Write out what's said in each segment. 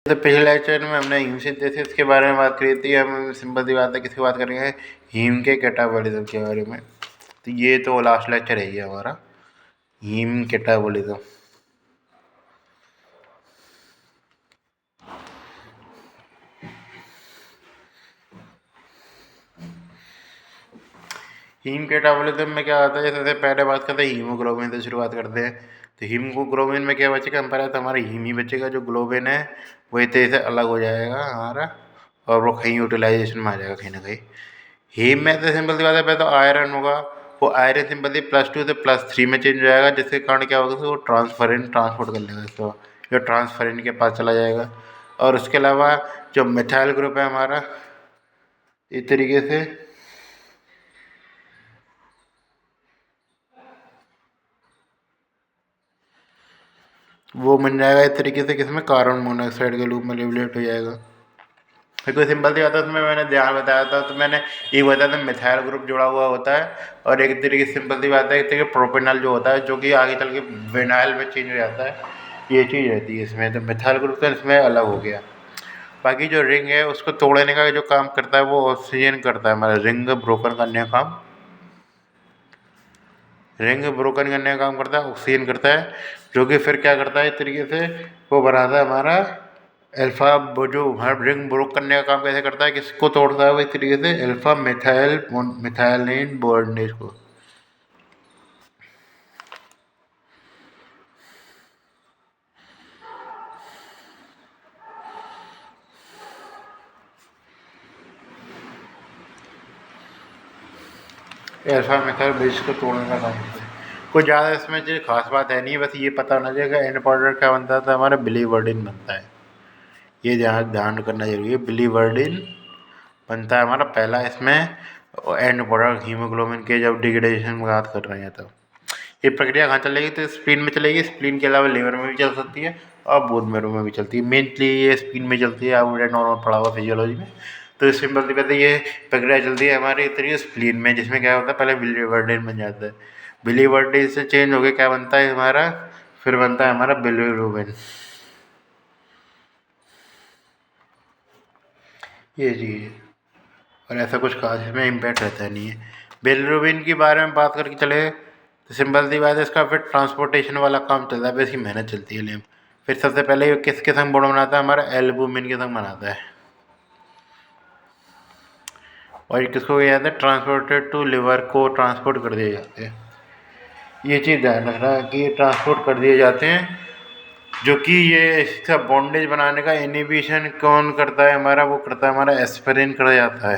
तो पिछले लेक्चर में हमने हीम सिंथेसिस के बारे में बात करी थी। हम सिंपल सी बात है, किसकी बात करेंगे? हीम के कैटाबॉलिज्म के बारे में। तो ये तो लास्ट लेक्चर है ये हमारा, हीम कैटाबॉलिज्म। हीम कैटाबॉलिज्म में क्या आता है? जैसे पहले बात करते हैं हीमोग्लोबिन से शुरुआत करते हैं। तो हीमोग्लोबिन में क्या बचेगा? हम पहले तो हमारा हीम ही बचेगा, जो ग्लोबिन है वही तेज से अलग हो जाएगा हमारा, और वो कहीं यूटिलाइजेशन में आ जाएगा कहीं ना कहीं। हीम में तो सिंपल सी बात है, पहले तो आयरन होगा, वो आयरन सिंपल +2 से +3 में चेंज हो जाएगा, जिसके कारण क्या होगा? वो ट्रांसफरिन ट्रांसपोर्ट कर लेगा इसको, जो ट्रांसफरिन के पास चला जाएगा। और उसके अलावा जो मिथाइल ग्रुप है हमारा, इस तरीके से वो बन जाएगा इस तरीके से, किसमें? कार्बन मोनोऑक्साइड के रूप में लिबरेट हो जाएगा। फिर कोई सिंपल सी बात है, उसमें मैंने ध्यान बताया था, तो मैंने ये बताया था मिथाइल ग्रुप जुड़ा हुआ होता है, और एक तरीके से सिंपल सी बात है, एक तरीके प्रोपेनॉल जो होता है, जो कि आगे चल के विनाइल में चेंज हो जाता है, ये चीज़ रहती है इसमें। तो मिथाइल ग्रुप तो इसमें अलग हो गया। बाकी जो रिंग है उसको तोड़ने का जो काम करता है वो ऑक्सीजन करता है, हमारा रिंग ब्रोकन करने का काम, रिंग ब्रोकन करने का काम करता है, ऑक्सीजन करता है, जो कि फिर क्या करता है इस तरीके से, वो बनाता है हमारा अल्फा। वो जो हर रिंग ब्रोक करने का काम कैसे करता है, किसको तोड़ता है वो इस तरीके से? अल्फा मिथाइल मिथाइलिन बॉन्डेज को। अल्फा मिथाइल बेस को तोड़ने का काम करता है। कोई ज़्यादा इसमें जो खास बात है नहीं, बस ये पता होना चाहिए कि एंड प्रोडक्ट क्या बनता था, हमारा बिलीवर्डिन बनता है। ये ध्यान ध्यान करना जरूरी है, बिलीवर्डिन बनता है हमारा पहला इसमें एंड प्रोडक्ट हीमोग्लोबिन के, जब डिग्रेडेशन की बात कर रहे हैं। तो ये प्रक्रिया कहाँ चलेगी? तो स्प्लीन में चलेगी। स्प्लीन के अलावा लीवर में भी चल सकती है और बोन मैरो में भी चलती है। मेनली ये स्प्लीन में चलती है, आपको नॉर्मल पढ़ा हुआ फिजियोलॉजी में। तो सिंपल सी बात है, ये प्रक्रिया चलती है हमारे तरीके स्प्लीन में, जिसमें क्या होता है, पहले बिलीवर्डिन बन जाता है। बिलीवर्डिन से चेंज होकर क्या बनता है हमारा? फिर बनता है हमारा बिलीरुबिन। ये चीज़, और ऐसा कुछ खास इसमें इम्पैक्ट रहता नहीं है। बिलीरुबिन के बारे में बात करके चले तो सिंपल सी बात है, इसका फिर ट्रांसपोर्टेशन वाला काम चलता है, इसकी मेहनत चलती है लेकिन। फिर सबसे पहले ये किसके संग बॉन्ड बनाता है? हमारा एल्बुमिन के संग बनाता है। और ये किसको किया जाता है? ट्रांसपोर्टेड टू लिवर को ट्रांसपोर्ट कर दिए जाते हैं। ये चीज़ ध्यान रखना है कि ये ट्रांसपोर्ट कर दिए जाते हैं, जो कि ये इसका बॉन्डेज बनाने का इनिबिशन कौन करता है हमारा? वो करता है हमारा एस्पिरिन कर जाता है।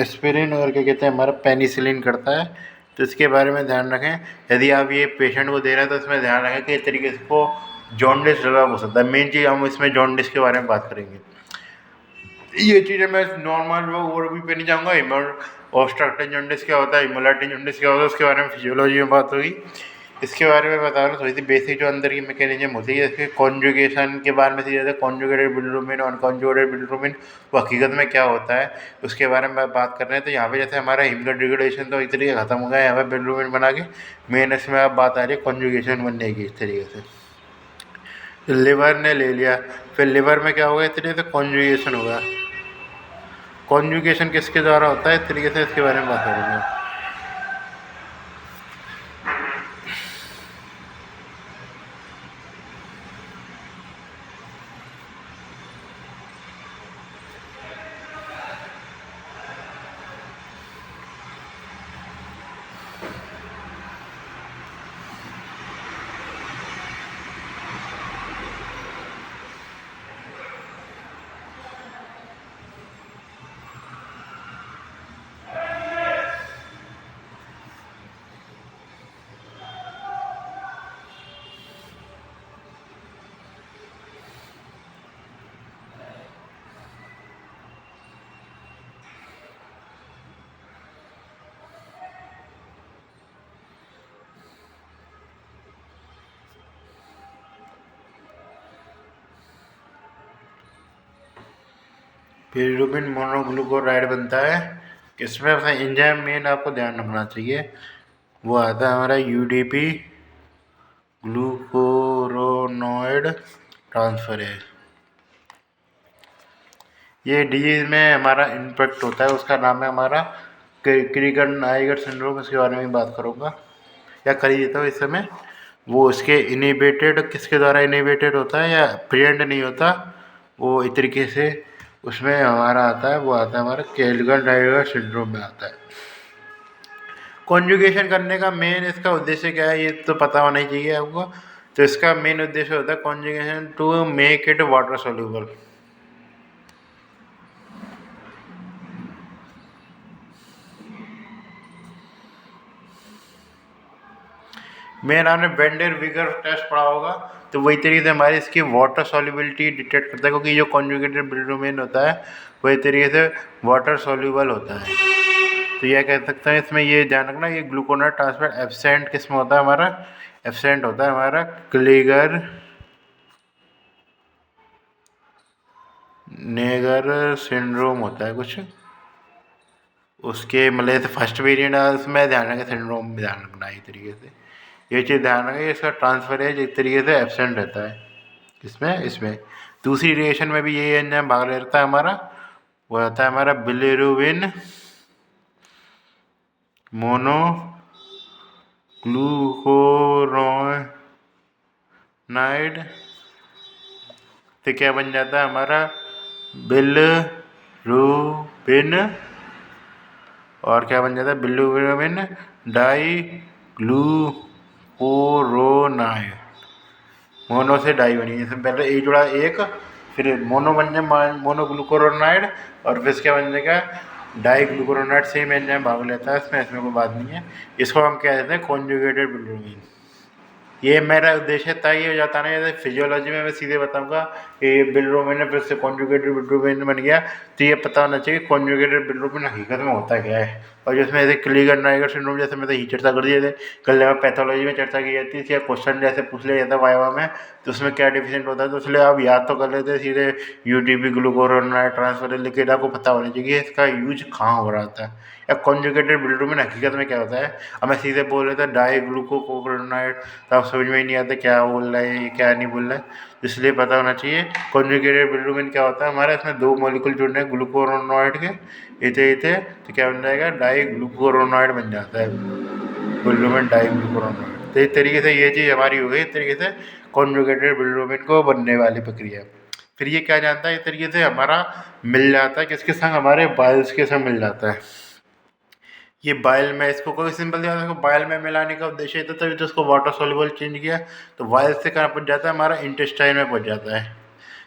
एस्पिरिन और क्या कहते हैं, हमारा पेनिसिलिन करता है। तो इसके बारे में ध्यान रखें, यदि आप ये पेशेंट को दे रहे हैं तो इसमें ध्यान रखें कि इस तरीके से को जॉन्डिस डेवलप हो सकता है। मेन चीज़ हम इसमें जॉन्डिस के बारे में बात करेंगे। ये चीज़ें मैं नॉर्मल वो और भी पे नहीं जाऊँगा। ऑब्स्ट्रक्टिव जॉन्डिस क्या होता है, हिमोलाइटिक जॉन्डिस क्या होता है, उसके बारे में फिजियोलॉजी में बात होगी। इसके बारे में बता रहा हूँ, थोड़ी सी बेसिक जो अंदर की मैकेनिज्म होती है, इसके कॉन्जुगेशन के बारे में सीखा जाता है। कॉन्जुगेटेड बिलिरुबिन और अनकॉन्जुगेटेड बिलिरुबिन वो हकीकत में क्या होता है, उसके बारे में बात कर रहे हैं। तो यहाँ पे जैसे हमारा हिम का डिग्रेडेशन तो इस तरीके खत्म हो गया, यहाँ पे बिलिरुबिन बना के मेन इसमें अब बात आ रही है कॉन्जुगेशन बनने की इस तरीके से। लिवर ने ले लिया, फिर लिवर में क्या होगा, इस तरीके से कॉन्जुगेशन होगा। कॉन्जुगेशन किसके द्वारा होता है, इस तरीके से इसके बारे में बात करेंगे। बिलिरुबिन मोनोग्लूकोराइड बनता है, इसमें अपना एंजाइम मेन आपको ध्यान रखना चाहिए, वो आता है हमारा यूडीपी ग्लूकोरोनोइड ट्रांसफरेज। ये डिजीज़ में हमारा इम्पेक्ट होता है, उसका नाम है हमारा क्रीगर नाइगर सिंड्रोम। इसके बारे में बात करूँगा या कर ही देता हूँ इस समय। वो उसके इनिबिटेड किसके द्वारा इनिबिटेड होता है या प्रिवेंट नहीं होता, वो इस तरीके से उसमें हमारा आता है, वो आता है हमारा क्रीगर नाइगर सिंड्रोम में आता है। कॉन्जुगेशन करने का मेन इसका उद्देश्य क्या है, ये तो पता होना ही चाहिए आपको। तो इसका मेन उद्देश्य होता है conjugation to make it water soluble. Main आपने वेंडर विगर टेस्ट पढ़ा होगा, तो वही तरीके से हमारी इसकी वाटर सॉल्युबिलिटी डिटेक्ट करता है, क्योंकि जो कॉन्जुगेटेड बिल्डोमेन होता है वही तरीके से वाटर सॉल्युबल होता है। तो यह कह सकते हैं इसमें ये ध्यान रखना, ये ग्लूकोनाइड ट्रांसफर एब्सेंट किस में होता है हमारा, एब्सेंट होता है हमारा क्रीगर नेगर सिंड्रोम होता है कुछ उसके, मतलब फर्स्ट वेरिएंट है उसमें ध्यान रखें, सिंड्रोम में ध्यान रखना इस तरीके से, ये चीज़ ध्यान रखें। इसका ट्रांसफरेज इस तरीके से एब्सेंट रहता है इसमें। इसमें दूसरी रिएक्शन में भी यही एंजाइम भाग लेता है हमारा, वो रहता है हमारा बिलिरुबिन मोनो ग्लूकोरोनाइड तो क्या बन जाता है हमारा बिलिरुबिन, और क्या बन जाता है बिलिरुबिन डाई ग्लूकोरोनाइड, मोनो से डाई बनी, जैसे पहले एक जुड़ा एक, फिर मोनो बन जाए मोनो ग्लूकोरोनाइड, और फिर क्या बन जाएगा डाई ग्लूकोरोनाइड। सेम एंजाइम भाग लेता है इसमें कोई बात नहीं है। इसको हम क्या कहते हैं कॉन्जुगेटेड बिलिरुबिन। ये मेरा उद्देश्य तय हो जाता ना, जैसे फिजियोलॉजी में मैं सीधे बताऊंगा कि बिलिरुबिन फिर से कॉन्जुगेटेड बिलिरुबिन बन गया, तो ये पता होना चाहिए कॉन्जुगेटेड बिलिरुबिन हकीकत में होता क्या है। और जिसमें जैसे क्रीगर नाइगर सिंड्रोम जैसे मैं तो ही चर्चा कर दिए थे कल, जब पैथोलॉजी में चर्चा की जाती थी या क्वेश्चन जैसे पूछ लिया जाता वाइवा में, तो उसमें क्या डिफिशेंट होता है, तो इसलिए आप याद तो कर लेते सीधे यूटीपी ग्लूकोरोनाइड ट्रांसफर, लेकिन आपको पता होना चाहिए इसका यूज कहाँ हो रहा था, या कॉन्जुगेटेड बिलिरुबिन हकीकत में क्या होता है। अब मैं सीधे बोल रहा था डाई ग्लूकोरोनाइड, तो आप समझ में ही नहीं आता क्या बोल रहा है ये क्या नहीं बोल रहा है, इसलिए पता होना चाहिए कॉन्जुगेटेड बिलिरुबिन क्या होता है हमारा। इसमें दो मॉलिक्यूल जुड़ने हैं ग्लूकोरोनाइड के, इथे इथे, तो क्या बन जाएगा डाई ग्लूकोरोनाइड बन जाता है, बिलिरुबिन डाई ग्लूकोरोनाइड। तो इस तरीके से ये चीज़ हमारी हो गई, इस तरीके से कॉन्जुगेटेड बिलिरुबिन को बनने वाली प्रक्रिया। फिर ये क्या जानता है इस तरीके से हमारा मिल जाता है किसके संग, हमारे बाइल्स के संग मिल जाता है। ये बाइल में इसको कोई सिंपल दिया, इसको बाइल में मिलाने का उद्देश्य था, तभी तो इसको वाटर सॉल्युबल चेंज किया। तो बाइल से कहाँ पहुँच जाता है हमारा इंटेस्टाइन में पहुँच जाता है।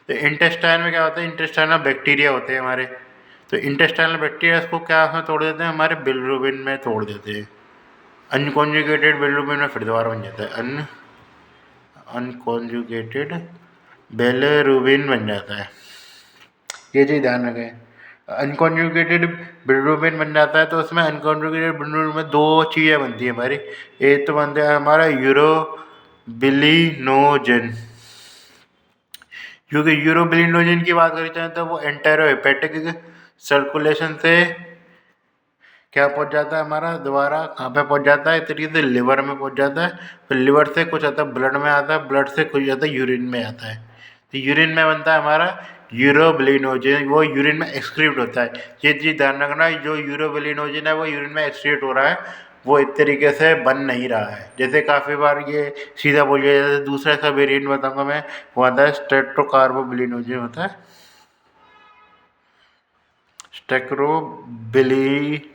तो इंटेस्टाइन में क्या होता है, इंटेस्टाइनल बैक्टीरिया होते हैं हमारे, तो इंटेस्टाइनल बैक्टीरिया इसको क्या उसमें तोड़ देते हैं हमारे बिलिरुबिन में तोड़ देते हैं, अनकॉन्जुगेटेड बिलिरुबिन में फिर दोबारा बन जाता है अनकॉन्जुगेटेड बिलिरुबिन बन जाता है। ये चीज़ ध्यान रखें, अनकॉन्जुगेटेड बिलिरुबिन बन जाता है, तो उसमें अनकॉन्जुगेटेड बिलिरुबिन में दो चीज़ें बनती है हमारी। एक तो बनता है हमारा यूरोबिलिनोजन, क्योंकि यूरोबिलिनोजन की बात करी जाए तो वो एंटेरोहेपेटिक सर्कुलेशन से क्या पहुंच जाता है हमारा दोबारा कहाँ पे पहुंच जाता है, तरीके से लिवर में पहुंच जाता है, फिर लिवर से कुछ आता है ब्लड में आता है, ब्लड से कुछ आता है यूरिन में आता है। तो यूरिन में बनता है हमारा यूरोबिलिनोजन, वो यूरिन में एक्सक्रीट होता है। ये चीज़ ध्यान रखना, जो यूरोबिलिनोजन है वो यूरिन में एक्सक्रीट हो रहा है, वो इस तरीके से बन नहीं रहा है। जैसे काफ़ी बार ये सीधा बोलिए, जैसे दूसरा सा वेरिएंट बताऊंगा मैं, वो आता है स्टेट्रोकार्बोबिलिनोजन होता है, स्टेक्रोबिलिनोजन।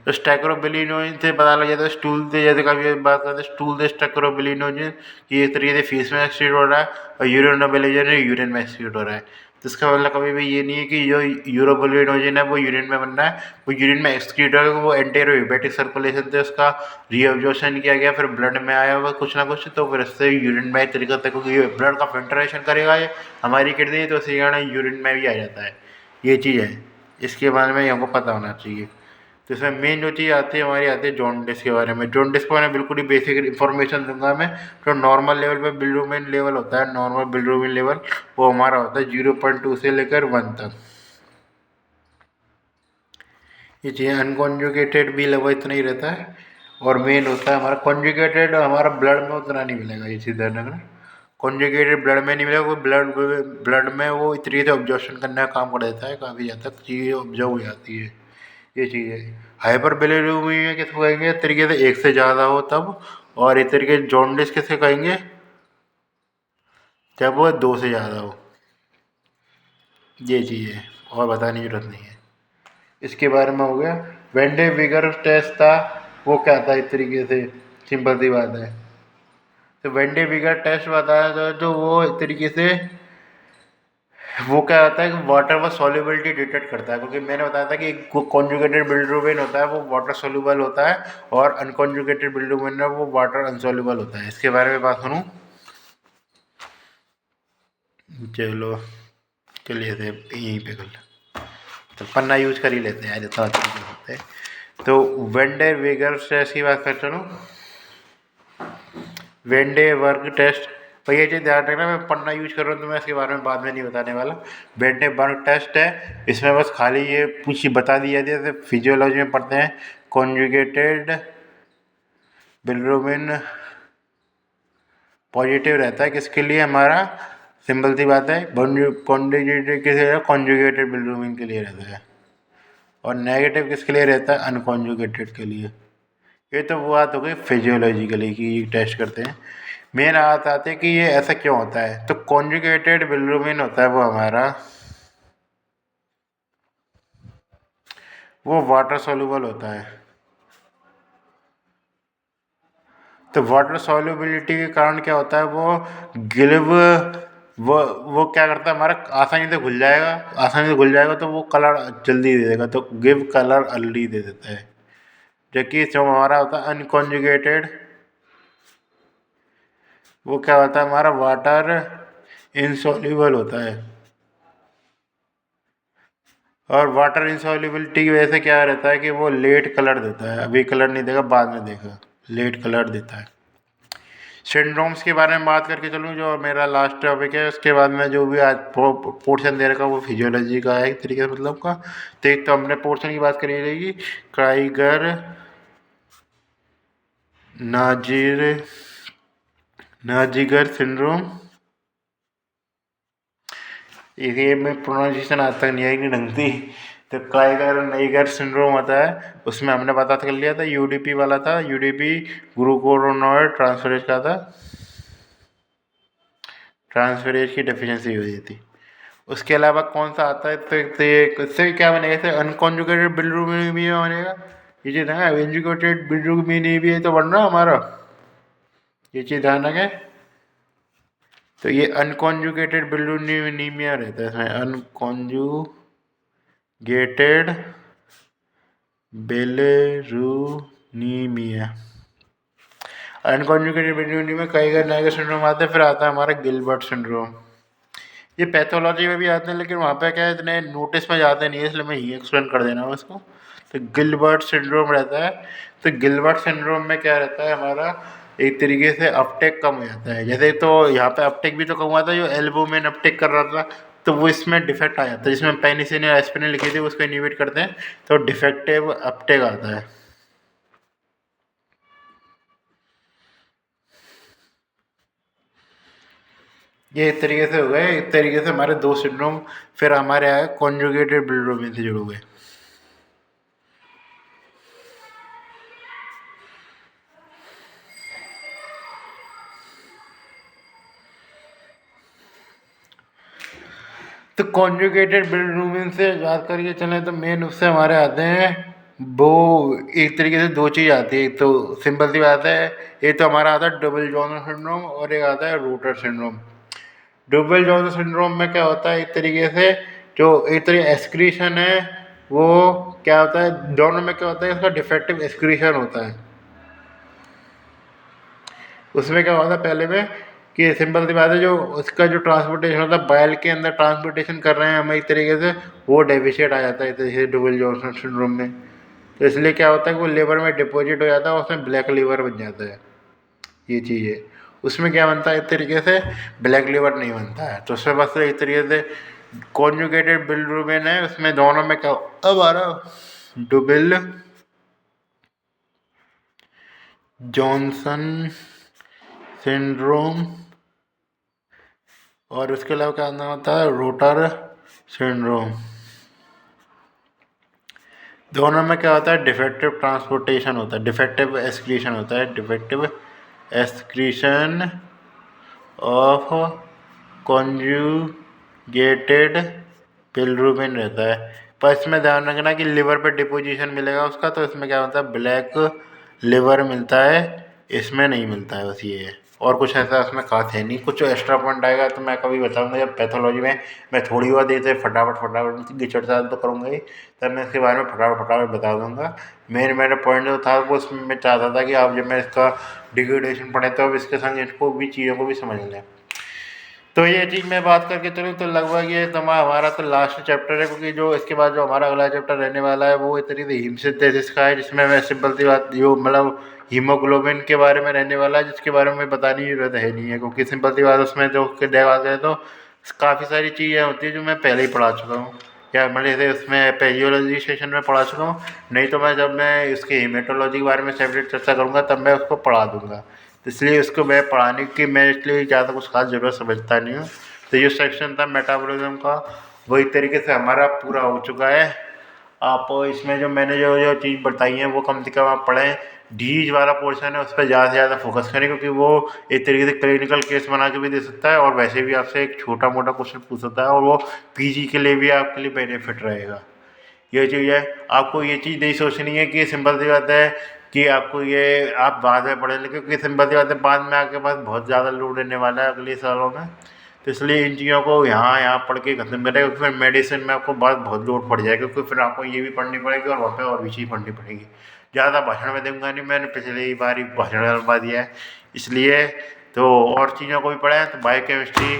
तो स्टेक्रोबिलिनोजन से पता लग जाता है स्टूल से, जैसे कभी बात करते हैं स्टूल से स्टेक्रोबिलिनोजन कि इस तरीके से फीस में एक्सक्रीट हो रहा है, और यूरिनोबिलिजन यूरिन में एक्सक्रीट हो रहा है। तो इसका मतलब कभी भी ये नहीं है कि जो यूरोबिलिनोजन है वो यूरिन में बन रहा है, वो यूरिन में एक्सक्रीट हो रहा है, वो एंटेरोहेपेटिक सर्कुलेशन से उसका रीअब्जॉर्प्शन किया गया, फिर ब्लड में आया हुआ कुछ ना कुछ, तो फिर इससे यूरिन में एक तरीके से, क्योंकि ब्लड का फिल्ट्रेशन करेगा ये हमारी किडनी, तो इसी कारण यूरिन में भी आ जाता है। ये चीज़ है, इसके बारे में हमको पता होना चाहिए। तो इसमें मेन जो चीज़ आती है हमारी आती है जॉन्डिस के बारे में। जॉन्डिस के बारे में बिल्कुल ही बेसिक इन्फॉर्मेशन दूंगा मैं। तो नॉर्मल लेवल पे बिलिरुबिन लेवल होता है, नॉर्मल बिलिरुबिन लेवल वो हमारा होता है 0.2 से लेकर 1 तक। ये चीज़ अनकॉन्जुगेटेड भी लेवल इतना ही रहता है, और मेन होता है हमारा कॉन्जुगेटेड, हमारा ब्लड में उतना नहीं मिलेगा, ये चीज़ ध्यान रखना। कॉन्जुगेटेड ब्लड में नहीं मिलेगा, वो ब्लड में वो इस तरीके से ऑब्जर्वेशन करने का काम कर देता है, काफ़ी ज़्यादा चीज़ें ऑब्जर्व हो जाती है। ये चीज़ है। हाइपर बिलिरूबिnemia किसको कहेंगे, इस तरीके से एक से ज़्यादा हो तब, और इस तरीके से जॉन्डिस किसे कहेंगे, जब वो दो से ज़्यादा हो। ये चीज़ है, और बताने की जरूरत नहीं है। इसके बारे में हो गया। वेंडे विगर टेस्ट था, वो क्या था इस तरीके से, सिंपल सी बात है। तो वेंडे विगर टेस्ट बताया था, तो वो इस तरीके से वो क्या होता है कि वाटर व सॉल्युबिलिटी डिटेक्ट करता है, क्योंकि मैंने बताया था कि कॉन्जुगेटेड बिलिरुबिन होता है वो वाटर सॉल्युबल होता है, और अनकॉन्जुगेटेड बिलिरुबिन है वो वाटर अनसॉल्युबल होता है। इसके बारे में बात करूँ, चलो चलिए थे यहीं पे कर, तो पन्ना यूज कर ही लेते हैं, जितना अच्छे से होते हैं। तो वेंडे विगर टेस्ट की बात कर चलूँ, वेंडे वर्ग टेस्ट, तो ये चीज़ ध्यान रखना, मैं पन्ना यूज कर रहा हूँ तो मैं इसके बारे में बाद में नहीं बताने वाला। वेंडे वर्ग टेस्ट है, इसमें बस खाली ये कुछ बता दिया जाए, जैसे फिजियोलॉजी में पढ़ते हैं, कॉन्जुगेटेड बिलिरुबिन पॉजिटिव रहता है किसके लिए, हमारा सिंपल सी बात है, कॉन्जुगेटेड किसे, कॉन्जुगेटेड बिलिरुबिन के लिए रहता है, और नेगेटिव किसके लिए रहता है, अनकॉन्जुगेटेड के लिए। ये तो वो बात हो गई फिजियोलॉजिकली कि ये टेस्ट करते हैं। मेन बात आती है कि ये ऐसा क्यों होता है। तो कॉन्जुगेटेड बिलिरुबिन होता है वो हमारा, वो वाटर सॉल्युबल होता है। तो वाटर सॉल्युबिलिटी के कारण क्या होता है, वो गिल्व, वो क्या करता है, हमारा आसानी से घुल जाएगा, आसानी से घुल जाएगा तो वो कलर जल्दी दे देगा, तो गिव कलर अर्ली दे देता है। जबकि जो हमारा होता है अनकॉन्जुगेटेड, वो क्या होता है, हमारा वाटर इनसॉल्युबल होता है, और वाटर इंसॉल्युबिलिटी की वजह से क्या रहता है कि वो लेट कलर देता है, अभी कलर नहीं देगा, बाद में देगा, लेट कलर देता है। सिंड्रोम्स के बारे में बात करके चलूँ, जो मेरा लास्ट टॉपिक है, उसके बाद में जो भी आज पोर्शन दे रखा वो फिजियोलॉजी का है एक तरीके से, मतलब का। तो एक तो हमने पोर्शन की बात करी रहेगी, क्राइगर नाजिर नाजिगर सिंड्रोम, ये में प्रोनाउंसिएशन आज तक नहीं आएगी ढंग से। तो क्राइगर नाइगर सिंड्रोम होता है, उसमें हमने पता कर लिया था, यूडीपी वाला था, यूडीपी ग्लूकोरोनॉइड ट्रांसफरेज का था, ट्रांसफरेज की डेफिशिएंसी हो रही थी। उसके अलावा कौन सा आता है, तो ये इससे क्या बनेगा, इससे अनकॉन्जुगेटेड बिलिरुबिnemia बनेगा। ये चीज़ है, एंजुकेटेड बिलिरुबिnemia तो बन रहा हमारा, ये चीज़ ध्यान रखें। तो ये अनकॉन्जुगेटेड बिलिरुबिnemia रहता है इसमें, अनकॉन्जुगेटेड बिलिरुबिnemia। अनकॉन्जुगेटेड बिलिरुबिnemia कई नाइगर सिंड्रोम आता है, फिर आता है हमारा गिलबर्ट सिंड्रोम। ये पैथोलॉजी में भी आते हैं, लेकिन वहाँ पे क्या है, इतने नोटिस में जाते नहीं है, इसलिए मैं यही एक्सप्लेन कर देना हूँ इसको। तो गिलबर्ट सिंड्रोम रहता है। तो गिलबर्ट सिंड्रोम में क्या रहता है हमारा, एक तरीके से अपटेक कम हो जाता है। जैसे तो यहाँ पे अपटेक भी तो कम हुआ था, जो एल्बुमिन अपटेक कर रहा था, तो वो इसमें डिफेक्ट आ जाता है, जिसमें पेनिसिलिन या एस्पिरिन लिखी थी उसको इनहिबिट करते हैं, तो डिफेक्टिव अपटेक आता है। ये एक तरीके से हो गए, एक तरीके से हमारे दो सिंड्रोम फिर हमारे आए कॉन्जुगेटेड बिलिरुबिन से जुड़े हुए। तो कॉन्जुगेटेड बिलिरुबिन से बात करके चलें तो मेन उससे हमारे आते हैं, वो एक तरीके से दो चीज़ आती है। एक तो सिंपल सी बात है, एक तो हमारा आता है डबल जॉनर सिंड्रोम, और एक आता है router syndrome. Double genre syndrome में क्या होता है, एक तरीके से जो एक तरीके एक्सक्रीशन है, वो क्या होता है, दोनों में क्या होता है, उसका डिफेक्टिव एक्सक्रीशन होता है। उसमें क्या होता है पहले में, कि सिंपल सी बात है, जो उसका जो ट्रांसपोर्टेशन होता है, बैल के अंदर ट्रांसपोर्टेशन कर रहे हैं हम एक तरीके से, वो डेफिशिएट आ जाता है जैसे डुबल जॉनसन सिंड्रोम में। तो इसलिए क्या होता है कि वो लीवर में डिपॉजिट हो जाता है, उसमें ब्लैक लीवर बन जाता है। ये चीज़ है। उसमें क्या बनता है, एक तरीके से ब्लैक लीवर नहीं बनता है। तो उसमें बस एक तरीके से कॉन्जुगेटेड बिलिरुबिन है, उसमें दोनों में क्या, अब आ रहा डुबल जॉनसन सिंड्रोम और उसके अलावा क्या नाम होता है, रोटर सिंड्रोम। दोनों में क्या होता है, डिफेक्टिव ट्रांसपोर्टेशन होता है, डिफेक्टिव एक्सक्रीशन होता है, defective excretion of conjugated bilirubin रहता है। पर इसमें ध्यान रखना कि लिवर पे डिपोजिशन मिलेगा उसका, तो इसमें क्या होता है, ब्लैक लिवर मिलता है, इसमें नहीं मिलता है। बस ये है, और कुछ ऐसा उसमें खास है नहीं। कुछ एक्स्ट्रा पॉइंट आएगा तो मैं कभी बताऊंगा जब पैथोलॉजी में मैं थोड़ी बहुत देर से फटाफट गिचड़ साथ तो करूँगा ही, तब मैं इसके बारे में फटाफट बता दूंगा। मेरे पॉइंट जो था वो उसमें मैं चाहता था कि आप जब मैं इसका डिग्रेडेशन पढ़े तो अब इसके संग इसको भी चीज़ों को भी समझ लें। तो ये चीज़ मैं बात करके चलूँ तो लगभग ये हमारा तो लास्ट चैप्टर है, क्योंकि जो इसके बाद जो हमारा अगला चैप्टर रहने वाला है वो इतनी हिमसिंथेसिस का है, जिसमें मैं सिंपल सी बात जो मतलब हीमोग्लोबिन के बारे में रहने वाला है, जिसके बारे में बताने की जरूरत है नहीं है, क्योंकि सिंपल सी बात उसमें जो बात है तो काफ़ी सारी चीज़ें होती है जो मैं पहले ही पढ़ा चुका हूँ, या मतलब जैसे उसमें पेजियोलॉजी सेशन में पढ़ा चुका हूँ। नहीं तो मैं जब मैं इसके हीमेटोलॉजी के बारे में सेपरेट चर्चा करूँगा तब मैं उसको पढ़ा दूँगा। इसलिए उसको मैं पढ़ाने की मैं इसलिए ज़्यादा कुछ खास ज़रूरत समझता नहीं हूँ। तो ये सेक्शन था मेटाबॉलिज्म का, वही तरीके से हमारा पूरा हो चुका है। आप इसमें जो मैंने जो जो चीज़ बताई है वो कम से कम आप पढ़ें। डीज वाला पोर्शन है उस पर ज़्यादा से ज़्यादा फोकस करें, क्योंकि वो एक तरीके से क्लिनिकल केस बना के भी दे सकता है, और वैसे भी आपसे एक छोटा मोटा क्वेश्चन पूछ सकता है, और वो पीजी के लिए भी आपके लिए बेनिफिट रहेगा। ये चीज़ है, आपको ये चीज़ नहीं सोचनी है कि सिंपल सी बात है कि आपको ये आप बाद में पढ़े लिखे, क्योंकि सिंपल सी बात है बाद में आपके पास बहुत ज़्यादा लोड रहने वाला है अगले सालों में। तो इसलिए इन चीज़ों को यहाँ पढ़ के खत्म करें, क्योंकि फिर मेडिसिन में आपको बाद बहुत लोड पड़ जाएगा, क्योंकि फिर आपको ये भी पढ़नी पड़ेगी और वहाँ पे और भी चीज़ पढ़नी पड़ेगी। ज़्यादा भाषण में दूंगा नहीं, मैंने पिछले ही बार ही भाषण डलवा दिया है, इसलिए तो और चीज़ों को भी पढ़ें। तो बायोकेमिस्ट्री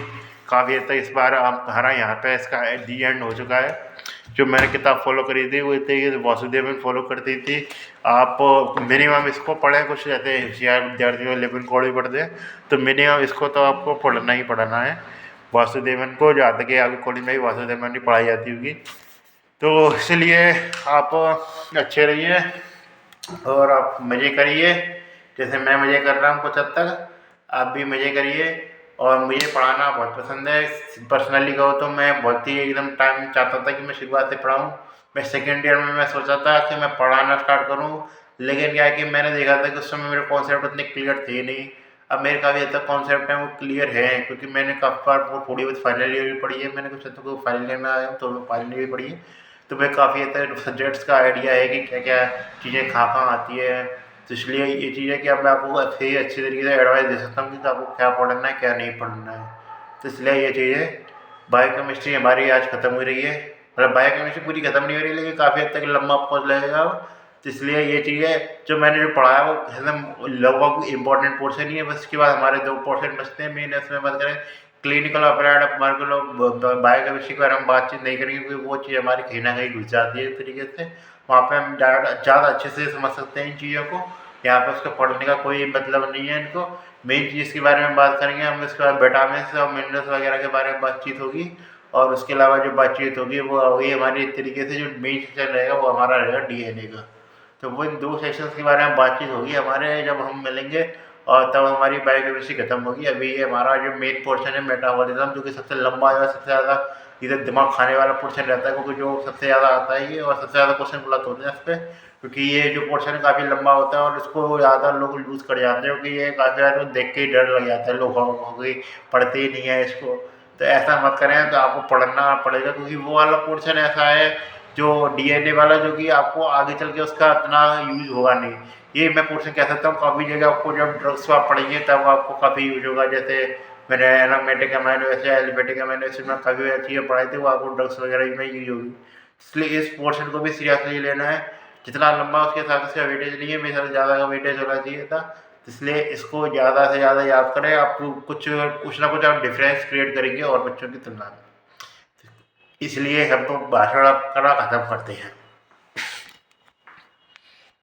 काफ़ी हद तक इस बार हमारा यहाँ पे इसका डी एंड हो चुका है। जो मैंने किताब फॉलो करी थी वो तरीके से वासुदेवन फॉलो करती थी। आप मिनिमम इसको पढ़ें, कुछ रहते हैं होशियार विद्यार्थियों लेकिन कोड भी पढ़ते हैं, तो मिनिमम इसको तो आपको पढ़ना ही पढ़ना है वासुदेवन को, जहाँ तक आगे कॉलेज में भी वासुदेवन की पढ़ाई जाती होगी। तो इसलिए आप अच्छे रहिए और आप मज़े करिए, जैसे मैं मज़े कर रहा हूँ कुछ हद तक, आप भी मज़े करिए। और मुझे पढ़ाना बहुत पसंद है। पर्सनली कहो तो मैं बहुत ही एकदम टाइम चाहता था कि मैं शुरुआत से पढ़ाऊँ। मैं सेकेंड ईयर में मैं सोचा था कि मैं पढ़ाना स्टार्ट करूँ, लेकिन क्या है कि मैंने देखा था कि उस समय मेरे कॉन्सेप्ट इतने क्लियर थे नहीं। अब मेरे काफ़ी हद तक कॉन्सेप्ट हैं वो क्लियर है, क्योंकि मैंने काफ़ी बार वो थोड़ी बहुत फाइनल ईयर भी पढ़ी है, मैंने कुछ हद तक फाइनल ईयर में आया हूँ तो फाइनल ईयर भी पढ़ी है। तो मैं काफ़ी हद तक सब्जेक्ट्स का आइडिया है कि क्या क्या चीज़ें कहाँ आती है। तो इसलिए ये चीज़ है कि अब मैं आपको अच्छी तरीके से एडवाइस दे सकता हूँ कि आपको क्या पढ़ना है क्या नहीं पढ़ना है। तो इसलिए ये चीज़ है। बायोकेमिस्ट्री हमारी आज ख़त्म हो रही है, मतलब बायोकेमिस्ट्री पूरी ख़त्म नहीं हो रही लेकिन काफ़ी हद तक लंबा कोर्स लगेगा। तो इसलिए ये चीज़ है, जो मैंने जो पढ़ाया वो एकदम लगभग इंपॉर्टेंट पोर्शन ही है। बस इसके बाद हमारे 2 पोर्शन बचते हैं मेन। इसमें बात करें क्लिनिकल अप्लाइड हमारे को लोग बायोकेमिस्ट्री के बारे में बातचीत नहीं करेंगे, क्योंकि वो चीज़ हमारी कहीं ना कहीं घुस जाती है एक तरीके से। वहाँ पे हम ज़्यादा अच्छे से समझ सकते हैं इन चीज़ों को। यहाँ पे उसको पढ़ने का कोई मतलब नहीं है इनको। मेन चीज़ के बारे में बात करेंगे हम, इसके बाद विटामिन और मिनरल्स वगैरह के बारे में बातचीत होगी। और उसके अलावा जो बातचीत होगी वो होगी हमारी एक तरीके से, जो मेन सेक्शन रहेगा वो हमारा रहेगा डीएनए का। तो वो इन 2 सेक्शंस के बारे में बातचीत होगी हमारे, जब हम मिलेंगे और तब हमारी बायोकेमिस्ट्री खत्म होगी। अभी ये हमारा जो मेन पोर्शन है मेटाबॉलिज्म, जो कि सबसे लंबा है, सबसे ज़्यादा इधर दिमाग खाने वाला पोर्शन रहता है, क्योंकि जो सबसे ज़्यादा आता है ये, और सबसे ज़्यादा क्वेश्चन गलत होते हैं इस पर, क्योंकि ये जो पोर्शन है काफ़ी लंबा होता है और इसको ज़्यादा लोग लूज़ कर जाते हैं, क्योंकि ये काफ़ी ज़्यादा देख के ही डर लग जाता है लोगों को कि पढ़ते ही नहीं है इसको। तो ऐसा मत करें, तो आपको पढ़ना पड़ेगा, क्योंकि वो वाला पोर्शन ऐसा है जो डीएनए वाला, जो कि आपको आगे चल के उसका इतना यूज होगा नहीं। ये मैं पोर्शन कह सकता हूँ काफ़ी जगह आपको जब ड्रग्स आप पढ़ेंगे तब आपको काफ़ी यूज होगा। जैसे मैंने aromatic amino acid, aliphatic amino acid में काफ़ी चीज़ें पढ़ाई थी, वो आपको ड्रग्स वगैरह में यूज होगी। इसलिए इस पोर्शन को भी सीरियसली लेना है। जितना लंबा उसके साथ उसका वेटेज नहीं है, मेरे साथ ज़्यादा का वेटेज होना चाहिए था। इसलिए इसको ज़्यादा से ज़्यादा याद करें, आपको कुछ ना कुछ आप डिफरेंस क्रिएट करेंगे और बच्चों की तुलना में। इसलिए हम तो भाषण करना ख़त्म करते हैं।